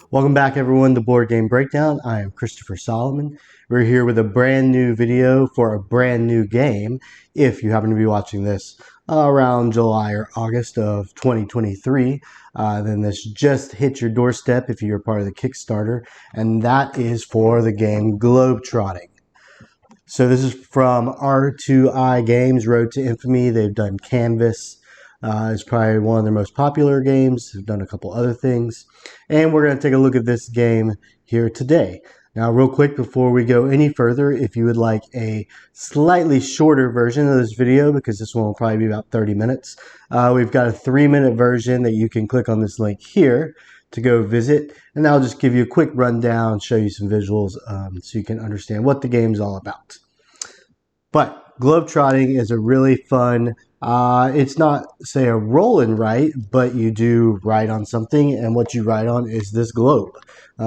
Welcome back everyone to Board Game Breakdown. I am Kristofer Solomon. We're here with a brand new video for a brand new game. If you happen to be watching this around July or August of 2023, then this just hit your doorstep if you're part of the Kickstarter, and that is for the game Globetrotting. So this is from R2I Games, Road to Infamy. They've done Canvas. It's probably one of their most popular games. They've done a couple other things. And we're going to take a look at this game here today. Now, real quick, before we go any further, if you would like a slightly shorter version of this video, because this one will probably be about 30 minutes, we've got a 3-minute version that you can click on this link here to go visit, and I'll just give you a quick rundown, show you some visuals so you can understand what the game's all about. But Globetrotting is a really fun, it's not, say, a roll and write, but you do write on something, and what you write on is this globe.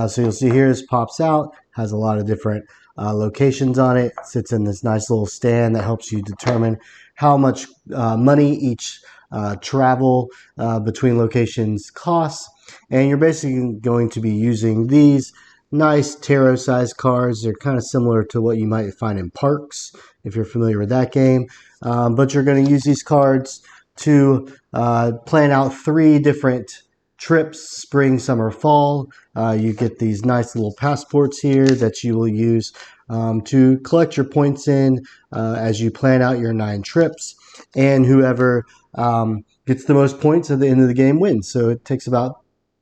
So you'll see here this pops out, has a lot of different locations on it, sits in this nice little stand that helps you determine how much money each travel between locations costs. And you're basically going to be using these nice tarot-sized cards. They're kind of similar to what you might find in Parks, if you're familiar with that game. But you're going to use these cards to plan out 3 different trips, spring, summer, fall. You get these nice little passports here that you will use to collect your points in as you plan out your 9 trips. And whoever gets the most points at the end of the game wins. So it takes about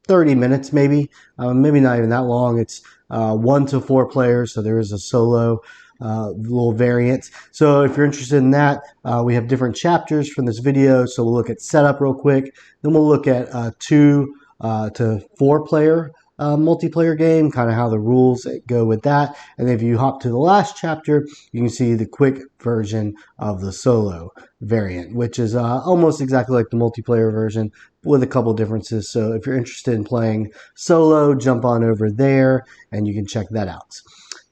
30 minutes, maybe not even that long. It's 1 to 4 players, so there is a solo little variant. So if you're interested in that, we have different chapters from this video. So we'll look at setup real quick. Then we'll look at 2 to 4 player multiplayer game, kind of how the rules go with that. And if you hop to the last chapter, you can see the quick version of the solo variant, which is almost exactly like the multiplayer version with a couple differences. So if you're interested in playing solo, jump on over there and you can check that out.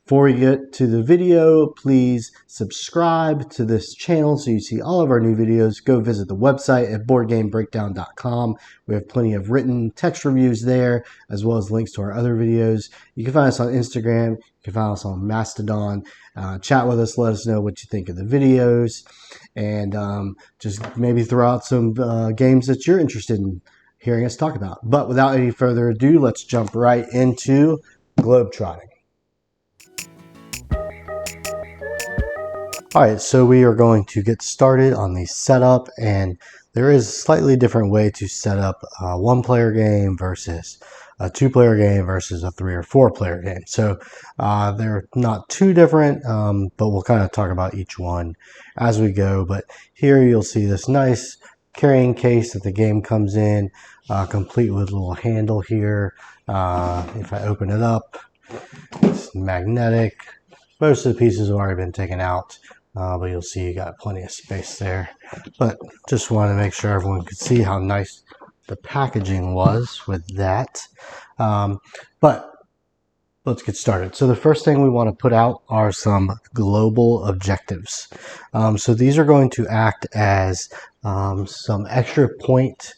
Before we get to the video, please subscribe to this channel so you see all of our new videos. Go visit the website at boardgamebreakdown.com. We have plenty of written text reviews there, as well as links to our other videos. You can find us on Instagram. You can find us on Mastodon. Chat with us. Let us know what you think of the videos. And just maybe throw out some games that you're interested in hearing us talk about. But without any further ado, let's jump right into Globetrotting. Alright, so we are going to get started on the setup, and there is a slightly different way to set up a 1-player game versus a 2-player game versus a 3 or 4-player game. So they're not too different, but we'll kind of talk about each one as we go. But here you'll see this nice carrying case that the game comes in, complete with a little handle here. If I open it up, it's magnetic. Most of the pieces have already been taken out. But you'll see you got plenty of space there. But just want to make sure everyone could see how nice the packaging was with that. But let's get started. So the first thing we want to put out are some global objectives. So these are going to act as some extra point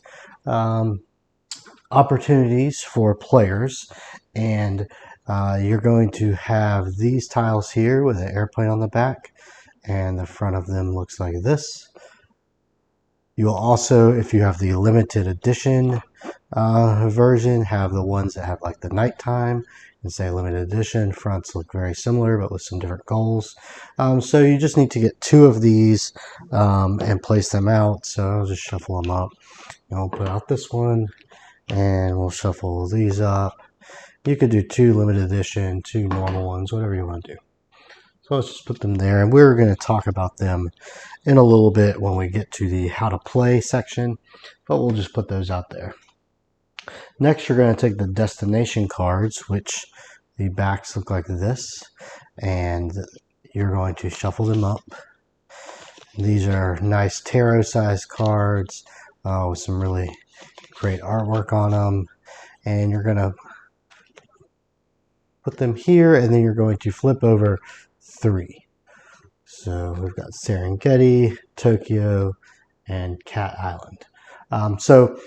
opportunities for players, and you're going to have these tiles here with an airplane on the back, and the front of them looks like this. You'll also, if you have the limited edition version, have the ones that have like the nighttime and say limited edition. Fronts look very similar but with some different goals. So you just need to get 2 of these and place them out. So I'll just shuffle them up. And we'll put out this one and we'll shuffle these up. You could do 2 limited edition, 2 normal ones, whatever you want to do. So let's just put them there, and we're going to talk about them in a little bit when we get to the how to play section, but we'll just put those out there. Next, you're going to take the destination cards, which the backs look like this, and you're going to shuffle them up. These are nice tarot-sized cards with some really great artwork on them, and you're going to put them here, and then you're going to flip over 3. So we've got Serengeti, Tokyo, and Cat Island. So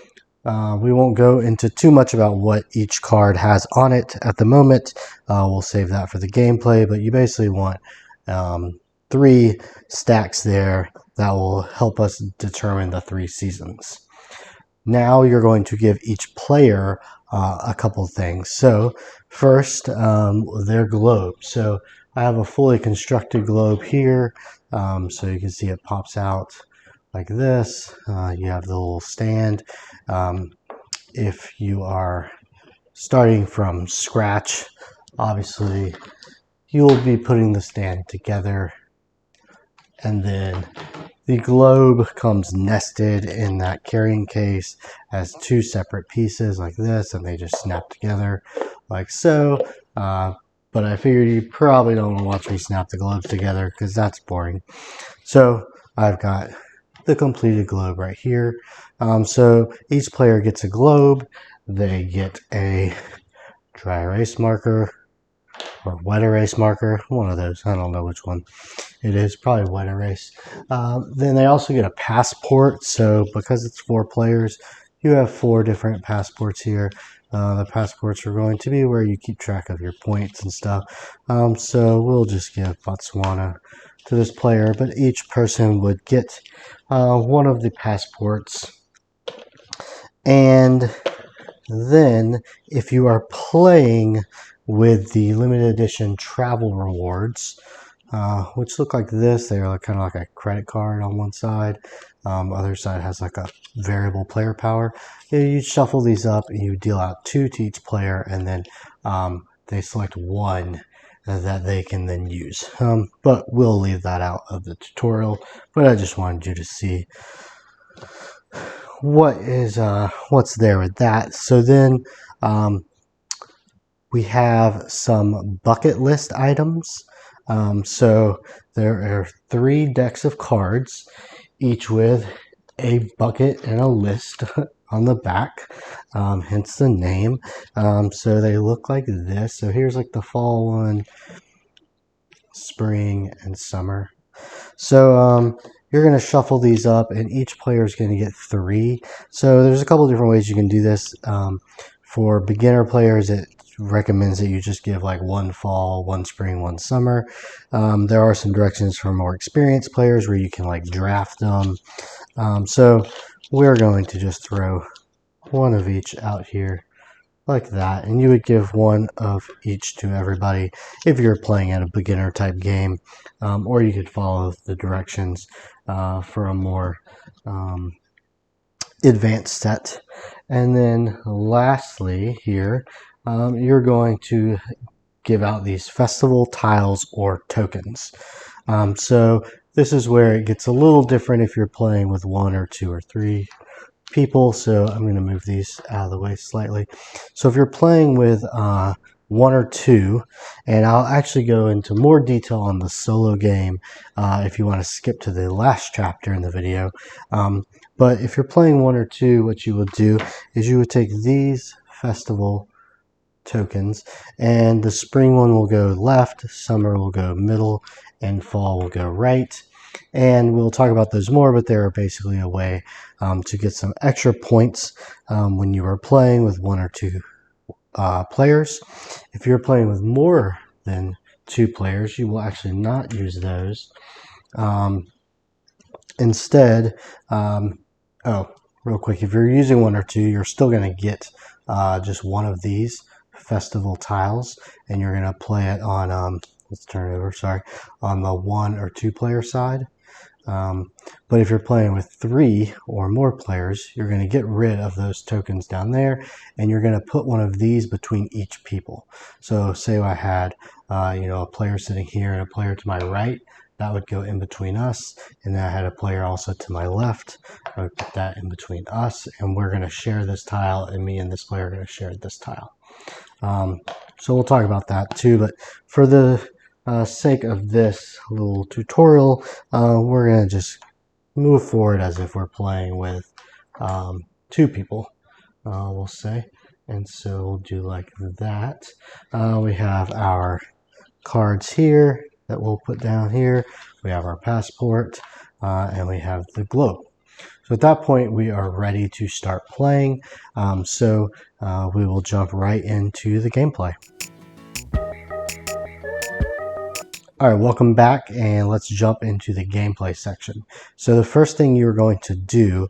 We won't go into too much about what each card has on it at the moment. We'll save that for the gameplay, but you basically want 3 stacks there that will help us determine the 3 seasons. Now you're going to give each player a couple things. So first, their globe. So I have a fully constructed globe here, so you can see it pops out like this. You have the little stand. If you are starting from scratch, obviously you'll be putting the stand together, and then the globe comes nested in that carrying case as 2 separate pieces like this, and they just snap together like so. But I figured you probably don't want to watch me snap the globes together because that's boring. So I've got the completed globe right here. So each player gets a globe. They get a dry erase marker or wet erase marker, one of those. I don't know which one it is, probably wet erase. Then they also get a passport. So because it's 4 players, you have 4 different passports here. The passports are going to be where you keep track of your points and stuff. So we'll just give Botswana to this player, but each person would get one of the passports. And then if you are playing with the limited edition travel rewards, which look like this, they're like, kind of like a credit card on one side. Other side has like a variable player power. You shuffle these up and you deal out 2 to each player, and then they select 1 that they can then use. But we'll leave that out of the tutorial, but I just wanted you to see what's there with that. So then we have some bucket list items. So there are 3 decks of cards, each with a bucket and a list on the back, hence the name. So they look like this. So here's like the fall one, spring, and summer. So you're going to shuffle these up, and each player is going to get 3. So there's a couple different ways you can do this. For beginner players, it recommends that you just give like 1 fall, 1 spring, 1 summer. There are some directions for more experienced players where you can like draft them. So we're going to just throw 1 of each out here like that, and you would give 1 of each to everybody if you're playing at a beginner type game, or you could follow the directions for a more advanced set. And then lastly here, you're going to give out these festival tiles or tokens. So this is where it gets a little different if you're playing with 1 or 2 or 3 people. So I'm going to move these out of the way slightly. So if you're playing with 1 or 2, and I'll actually go into more detail on the solo game if you want to skip to the last chapter in the video. But if you're playing 1 or 2, what you would do is you would take these festival tokens, and the spring one will go left, summer will go middle, and fall will go right. And we'll talk about those more, but they're basically a way to get some extra points when you are playing with 1 or 2 players. If you're playing with more than 2 players, you will actually not use those. Instead, real quick, if you're using 1 or 2, you're still going to get just 1 of these festival tiles, and you're going to play it on let's turn it over, sorry, on the 1 or 2 player side. But if you're playing with 3 or more players, you're going to get rid of those tokens down there, and you're going to put 1 of these between each people. So say I had a player sitting here and a player to my right, that would go in between us, and then I had a player also to my left. I would put that in between us, and we're going to share this tile, and me and this player are going to share this tile. So we'll talk about that too, but for the sake of this little tutorial, we're going to just move forward as if we're playing with 2 people, we'll say. And so we'll do like that. We have our cards here that we'll put down here. We have our passport, and we have the globe. So at that point, we are ready to start playing. We will jump right into the gameplay. All right, welcome back, and let's jump into the gameplay section. So the first thing you're going to do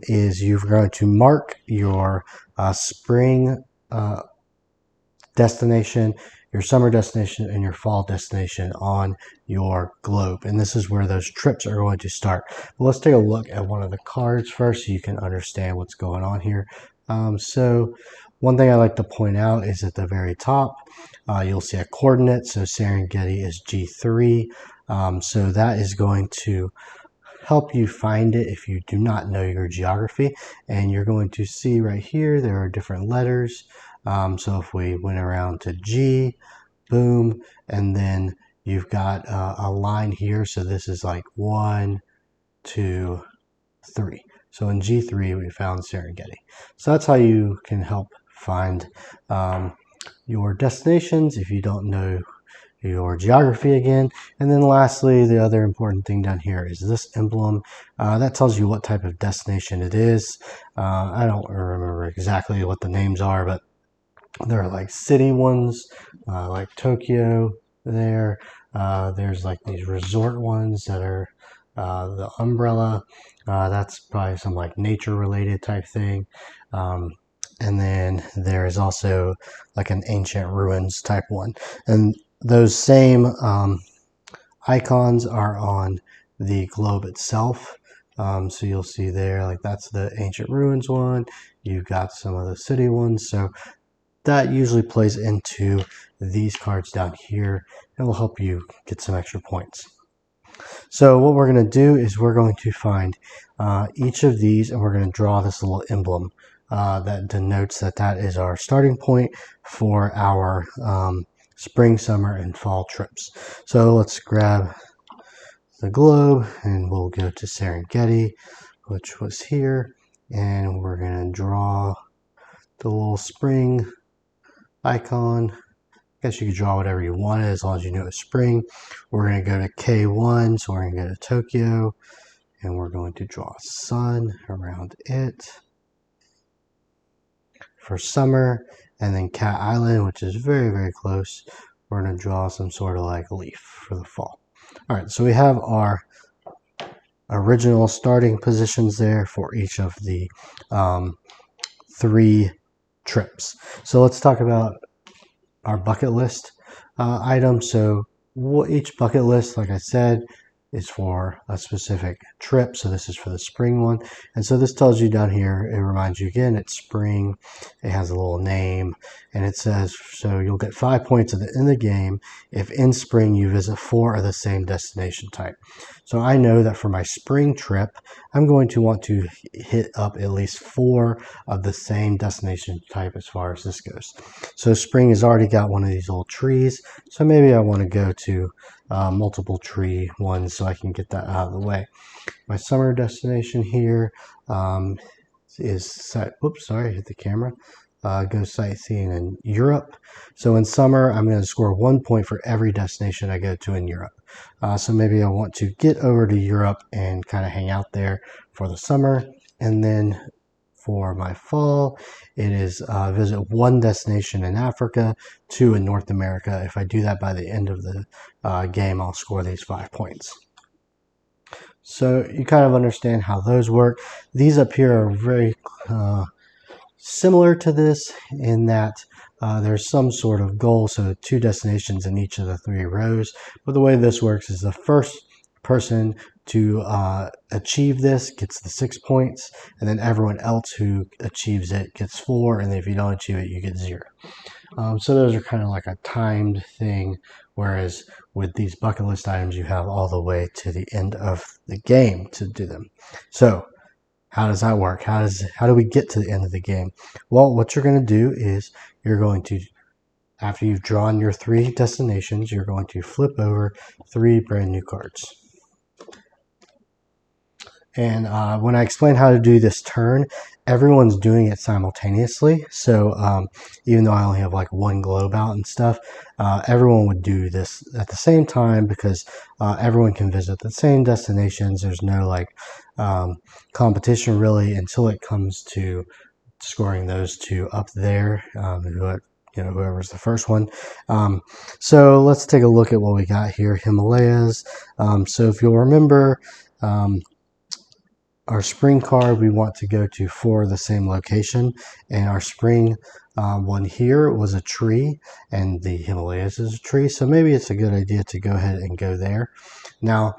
is you're going to mark your spring destination, your summer destination, and your fall destination on your globe. And this is where those trips are going to start. But let's take a look at one of the cards first so you can understand what's going on here. So one thing I like to point out is at the very top, you'll see a coordinate. So Serengeti is G3. So that is going to help you find it if you do not know your geography. And you're going to see right here, there are different letters. So if we went around to G, boom, and then you've got a line here. So this is like 1, 2, 3. So in G3, we found Serengeti. So that's how you can help find your destinations if you don't know your geography again. And then lastly, the other important thing down here is this emblem. That tells you what type of destination it is. I don't remember exactly what the names are, but there are like city ones, like Tokyo there. There's like these resort ones that are the umbrella. That's probably some like nature related type thing. And then there is also like an ancient ruins type one. And those same icons are on the globe itself. So you'll see there, like that's the ancient ruins one. You've got some of the city ones. So that usually plays into these cards down here and will help you get some extra points. So what we're going to do is we're going to find each of these, and we're going to draw this little emblem that denotes that that is our starting point for our spring, summer, and fall trips. So let's grab the globe and we'll go to Serengeti, which was here, and we're going to draw the little spring icon. I guess you could draw whatever you wanted as long as you know it's spring. We're going to go to K1, so we're going to go to Tokyo, and we're going to draw a sun around it for summer, and then Cat Island, which is very, very close. We're going to draw some sort of like leaf for the fall. All right, so we have our original starting positions there for each of the 3 trips. So let's talk about our bucket list items. So each bucket list, like I said, is for a specific trip. So this is for the spring one. And so this tells you down here, it reminds you again, it's spring. It has a little name, and it says, so you'll get 5 points at the end of the game if in spring you visit 4 of the same destination type. So I know that for my spring trip, I'm going to want to hit up at least 4 of the same destination type as far as this goes. So spring has already got one of these little trees. So maybe I want to go to multiple tree ones so I can get that out of the way. My summer destination here is, oops, sorry, I hit the camera. Go sightseeing in Europe. So in summer, I'm going to score 1 point for every destination I go to in Europe. So maybe I want to get over to Europe and kind of hang out there for the summer. And then for my fall, it is visit 1 destination in Africa, 2 in North America. If I do that by the end of the game, I'll score these 5 points. So you kind of understand how those work. These up here are very similar to this in that there's some sort of goal, so 2 destinations in each of the 3 rows. But the way this works is the first person to achieve this gets the 6 points, and then everyone else who achieves it gets 4, and if you don't achieve it, you get 0. So those are kind of like a timed thing, whereas with these bucket list items, you have all the way to the end of the game to do them. So how does that work? How do we get to the end of the game? Well, what you're going to do is you're going to, after you've drawn your 3 destinations, you're going to flip over 3 brand new cards. And when I explain how to do this turn, everyone's doing it simultaneously. So even though I only have like one globe out and stuff, everyone would do this at the same time because everyone can visit the same destinations. There's no like competition really until it comes to scoring those two up there. Whoever's the first one. So let's take a look at what we got here. Himalayas. So if you'll remember, our spring card, we want to go to for the same location, and our spring one here was a tree, and the Himalayas is a tree, so maybe it's a good idea to go ahead and go there. Now,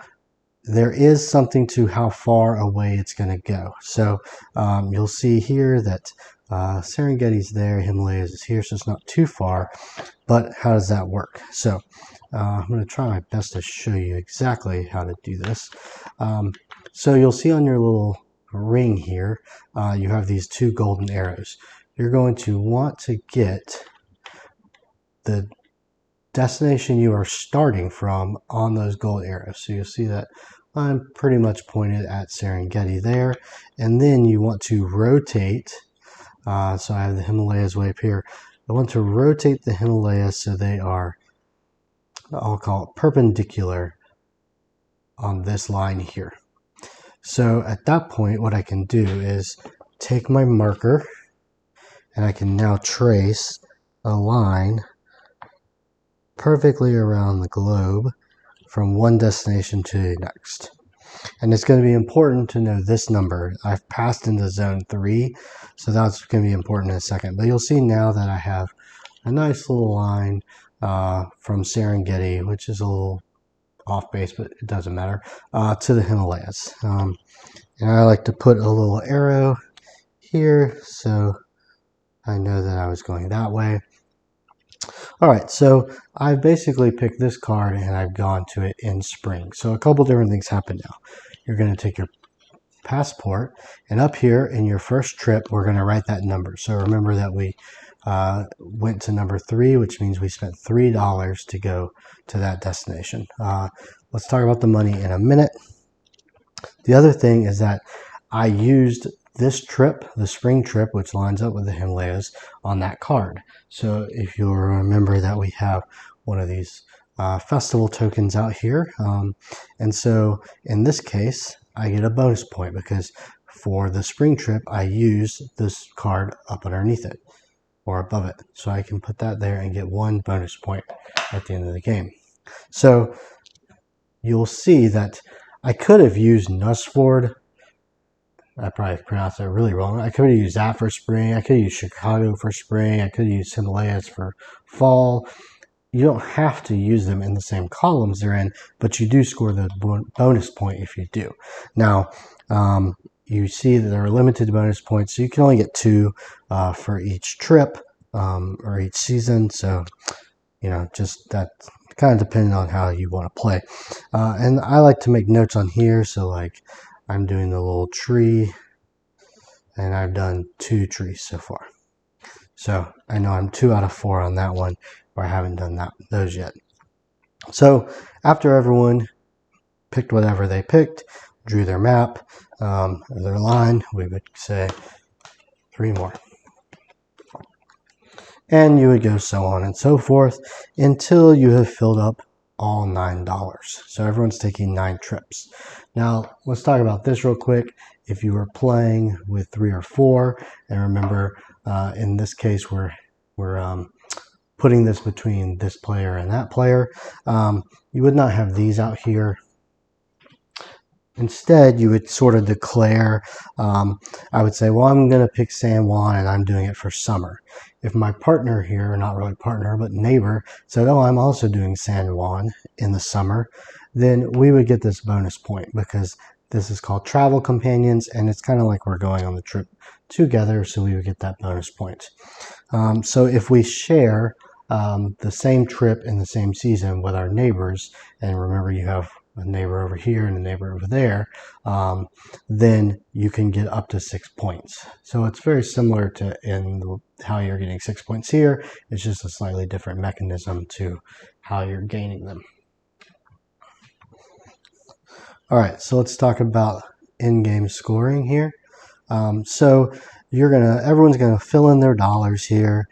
there is something to how far away it's going to go. So you'll see here that Serengeti's there, Himalayas is here, so it's not too far. But how does that work? So I'm going to try my best to show you exactly how to do this. So you'll see on your little ring here, you have these two golden arrows. You're going to want to get the destination you are starting from on those gold arrows. So you'll see that I'm pretty much pointed at Serengeti there. And then you want to rotate. So I have the Himalayas way up here. I want to rotate the Himalayas so they are, I'll call it perpendicular on this line here. So at that point, what I can do is take my marker and I can now trace a line perfectly around the globe from one destination to the next. And it's going to be important to know this number. I've passed into zone 3, so that's going to be important in a second. But you'll see now that I have a nice little line from Serengeti, which is a little off base, but it doesn't matter, to the Himalayas. And I like to put a little arrow here so I know that I was going that way. All right, so I've basically picked this card and I've gone to it in spring. So a couple different things happen now. You're going to take your passport, and up here in your first trip, we're going to write that number. So remember that we went to number 3, which means we spent $3 to go to that destination. Let's talk about the money in a minute. The other thing is that I used this trip, the spring trip, which lines up with the Himalayas, on that card. So if you'll remember that we have one of these festival tokens out here. And so in this case, I get a bonus point because for the spring trip, I use this card up underneath it or above it. So I can put that there and get 1 bonus point at the end of the game. So you'll see that I could have used Nussford. I probably pronounced that really wrong. I could have used that for spring. I could have used Chicago for spring. I could have used Himalayas for fall. You don't have to use them in the same columns they're in, but you do score the bonus point if you do. Now, you see that there are limited bonus points, so you can only get 2 for each trip or each season. So, just that kind of depending on how you want to play. And I like to make notes on here. So like I'm doing the little tree and I've done 2 trees so far. So I know I'm 2 out of 4 on that one, where I haven't done those yet. So after everyone picked whatever they picked, drew their map, their line, we would say 3 more. And you would go so on and so forth until you have filled up all $9. So everyone's taking 9 trips. Now let's talk about this real quick. If you were playing with 3 or 4, and remember in this case we're putting this between this player and that player, you would not have these out here. Instead, you would sort of declare, I would say, well, I'm going to pick San Juan and I'm doing it for summer. If my partner here, not really partner, but neighbor, said, oh, I'm also doing San Juan in the summer, then we would get this bonus point because this is called travel companions and it's kind of like we're going on the trip together, so we would get that bonus point. So if we share the same trip in the same season with our neighbors, and remember you have a neighbor over here and a neighbor over there, then you can get up to 6 points. So it's very similar to how you're getting 6 points here. It's just a slightly different mechanism to how you're gaining them. All right, so let's talk about in-game scoring here. So everyone's gonna fill in their dollars here,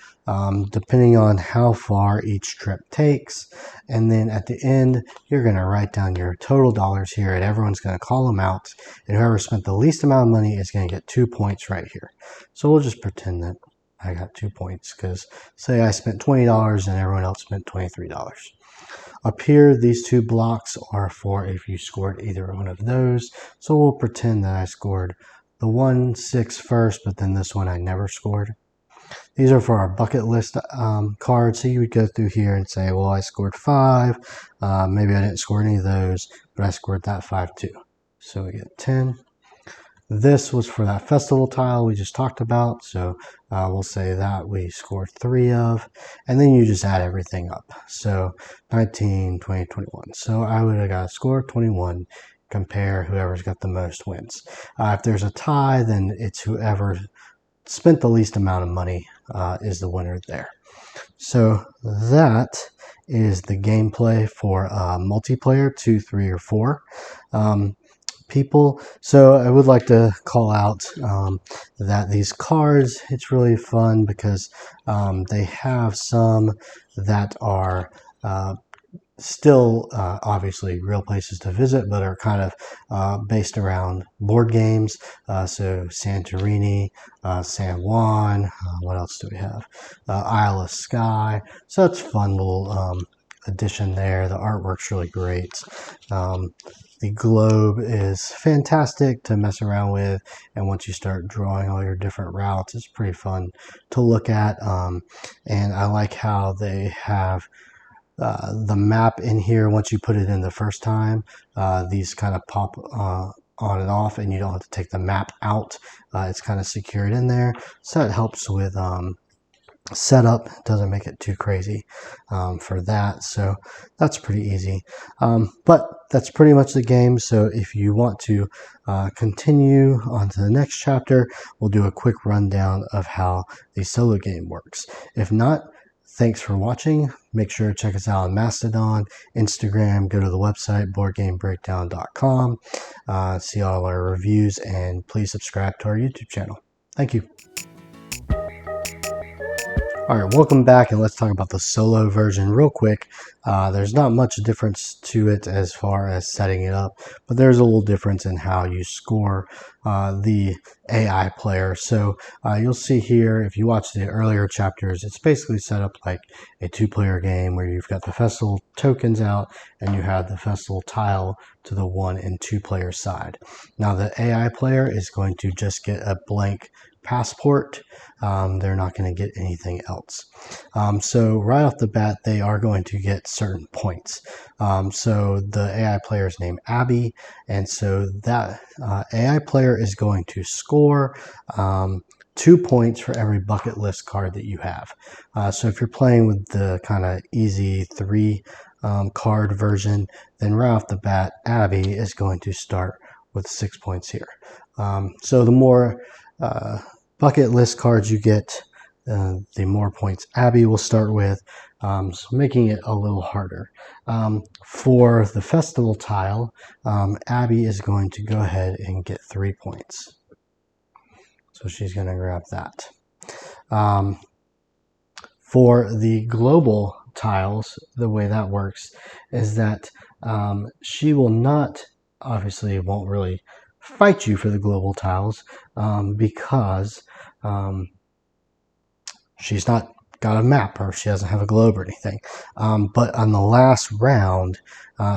depending on how far each trip takes, and then at the end you're gonna write down your total dollars here, and everyone's gonna call them out, and whoever spent the least amount of money is gonna get 2 points right here. So we'll just pretend that I got 2 points, because say I spent $20 and everyone else spent $23. Up here, these two blocks are for if you scored either one of those. So we'll pretend that I scored the 1-6 first, but then this one I never scored. These are for our bucket list cards. So you would go through here and say, well, I scored 5. Maybe I didn't score any of those, but I scored that 5 too. So we get 10. This was for that festival tile we just talked about. So we'll say that we scored 3 of, and then you just add everything up. So 19, 20, 21. So I would have got a score of 21. Compare whoever's got the most wins. If there's a tie, then it's whoever spent the least amount of money is the winner there. So that is the gameplay for multiplayer 2, 3, or 4. People. So I would like to call out that these cards, it's really fun because they have some that are still obviously real places to visit, but are kind of based around board games. So Santorini, San Juan, what else do we have? Isle of Skye. So that's a fun little addition there. The artwork's really great. The globe is fantastic to mess around with, and once you start drawing all your different routes, it's pretty fun to look at. And I like how they have the map in here. Once you put it in the first time, these kind of pop on and off, and you don't have to take the map out. It's kind of secured in there, so it helps with setup. Doesn't make it too crazy for that, so that's pretty easy. But that's pretty much the game. So if you want to continue on to the next chapter, we'll do a quick rundown of how the solo game works. If not, thanks for watching. Make sure to check us out on Mastodon, Instagram, go to the website boardgamebreakdown.com, see all our reviews, and please subscribe to our YouTube channel. Thank you. All right, welcome back, and let's talk about the solo version real quick. There's not much difference to it as far as setting it up, but there's a little difference in how you score the AI player. So you'll see here, if you watch the earlier chapters, it's basically set up like a 2-player game where you've got the festival tokens out and you have the festival tile to the 1 and 2 player side. Now the AI player is going to just get a blank passport. They're not going to get anything else. So right off the bat, they are going to get certain points. So the AI player is named Abby, and so that AI player is going to score 2 points for every bucket list card that you have. So if you're playing with the kind of easy 3 card version, then right off the bat, Abby is going to start with 6 points here. So the more bucket list cards you get, the more points Abby will start with, so making it a little harder. For the festival tile, Abby is going to go ahead and get 3 points. So she's going to grab that. For the global tiles, the way that works is that she will not, obviously won't really fight you for the global tiles because she's not got a map, or she doesn't have a globe or anything. But on the last round,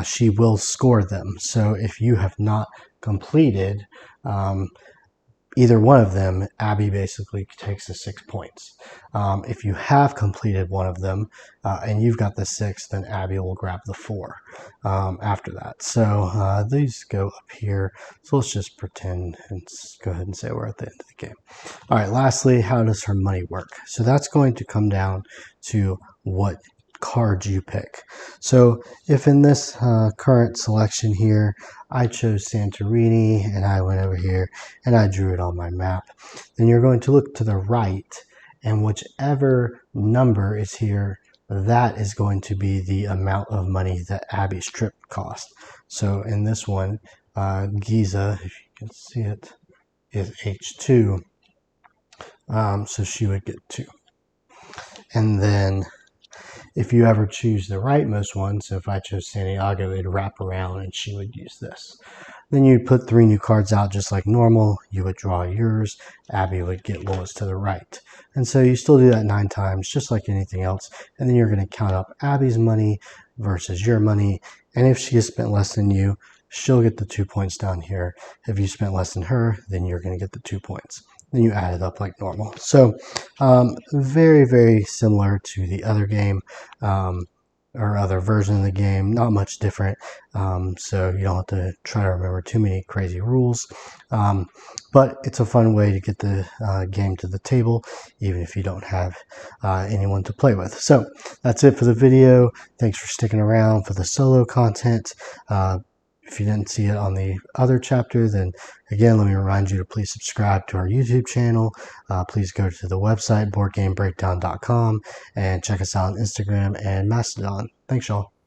she will score them. So if you have not completed either one of them, Abby basically takes the 6 points. If you have completed one of them and you've got the 6, then Abby will grab the 4 after that. So these go up here. So let's just pretend and go ahead and say we're at the end of the game. All right, lastly, how does her money work? So that's going to come down to what cards you pick. So if in this current selection here, I chose Santorini and I went over here and I drew it on my map, then you're going to look to the right, and whichever number is here, that is going to be the amount of money that Abby's trip cost. So in this one, Giza, if you can see it, is H2. So she would get 2. And then if you ever choose the rightmost one, so if I chose Santiago, it would wrap around and she would use this. Then you'd put 3 new cards out just like normal. You would draw yours. Abby would get lowest to the right. And so you still do that 9 times, just like anything else. And then you're going to count up Abby's money versus your money. And if she has spent less than you, she'll get the 2 points down here. If you spent less than her, then you're going to get the 2 points. Then you add it up like normal. So very, very similar to the other game. Or other version of the game, not much different, so you don't have to try to remember too many crazy rules, but it's a fun way to get the game to the table even if you don't have anyone to play with. So that's it for the video. Thanks for sticking around for the solo content. If you didn't see it on the other chapter, then again, let me remind you to please subscribe to our YouTube channel. Please go to the website, boardgamebreakdown.com, and check us out on Instagram and Mastodon. Thanks, y'all.